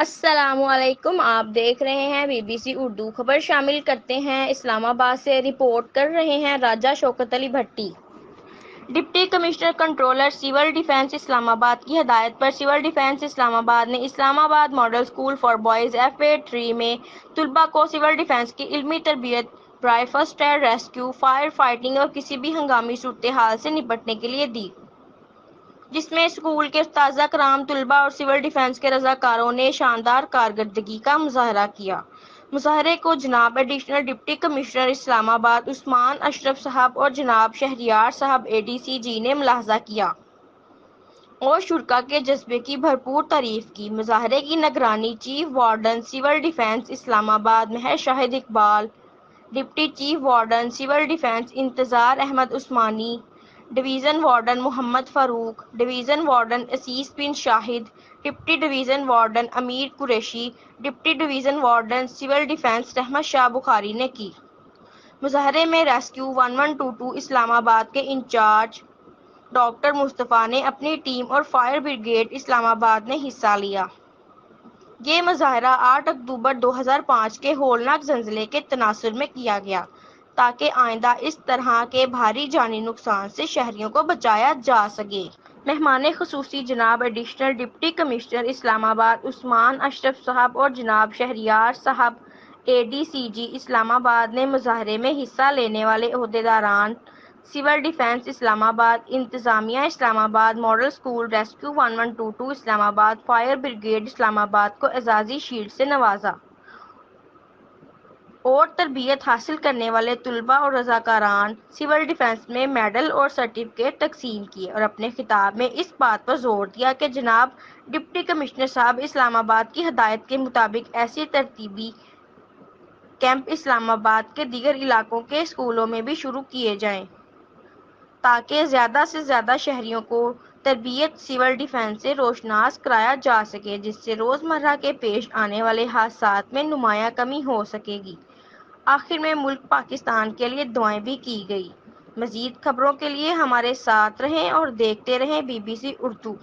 السلام علیکم، آپ دیکھ رہے ہیں BBC اردو خبر۔ شامل کرتے ہیں اسلام آباد سے رپورٹ کر رہے ہیں Raja Shaukat Ali Bhatti. Deputy commissioner controller civil defence Islamabad کی ہدایت پر سول ڈیفنس اسلام آباد نے اسلام آباد model school for boys FA3 میں طلباء کو سول ڈیفنس کی علمی تربیت برائے first aid, rescue, fire fighting اور کسی بھی ہنگامی صورتحال سے نپٹنے کے لیے دی، جس میں اسکول کے اساتذہ کرام، طلباء اور سول ڈیفنس کے رضاکاروں نے شاندار کارکردگی کا مظاہرہ کیا۔ مظاہرے کو جناب ایڈیشنل ڈپٹی کمشنر اسلام آباد عثمان اشرف صاحب اور جناب شہریار صاحب ADCG نے ملاحظہ کیا اور شرکاء کے جذبے کی بھرپور تعریف کی۔ مظاہرے کی نگرانی chief warden civil defence Islamabad Mehr Shahid Iqbal, deputy chief warden civil defence Intezar Ahmed Usmani, division warden Muhammad Farooq, division warden Aziz bin Shahid, deputy division warden Amir Qureshi, deputy division warden civil defence Rehmat Shah بخاری نے کی۔ مظاہرے میں ریسکیو 1122 اسلام آباد کے انچارج ڈاکٹر مصطفیٰ نے اپنی ٹیم اور فائر بریگیڈ اسلام آباد نے حصہ لیا۔ یہ مظاہرہ 8 اکتوبر 2005 کے ہولناک زلزلے کے تناظر میں کیا گیا تاکہ آئندہ اس طرح کے بھاری جانی نقصان سے شہریوں کو بچایا جا سکے۔ مہمان خصوصی جناب ایڈیشنل ڈپٹی کمشنر اسلام آباد عثمان اشرف صاحب اور جناب شہریار صاحب ADCG اسلام آباد نے مظاہرے میں حصہ لینے والے عہدیداران سول ڈیفنس اسلام آباد، انتظامیہ اسلام آباد ماڈل اسکول، ریسکیو 1122 اسلام آباد، فائر بریگیڈ اسلام آباد کو اعزازی شیلڈ سے نوازا اور تربیت حاصل کرنے والے طلباء اور رضاکاران سول ڈیفنس میں میڈل اور سرٹیفکیٹ تقسیم کیے اور اپنے خطاب میں اس بات پر زور دیا کہ جناب ڈپٹی کمشنر صاحب اسلام آباد کی ہدایت کے مطابق ایسے تربیتی کیمپ اسلام آباد کے دیگر علاقوں کے اسکولوں میں بھی شروع کیے جائیں تاکہ زیادہ سے زیادہ شہریوں کو تربیت سول ڈیفنس سے روشناس کرایا جا سکے، جس سے روزمرہ کے پیش آنے والے حادثات میں نمایاں کمی ہو سکے گی۔ آخر میں ملک پاکستان کے لیے دعائیں بھی کی گئی۔ مزید خبروں کے لیے ہمارے ساتھ رہیں اور دیکھتے رہیں BBC اردو۔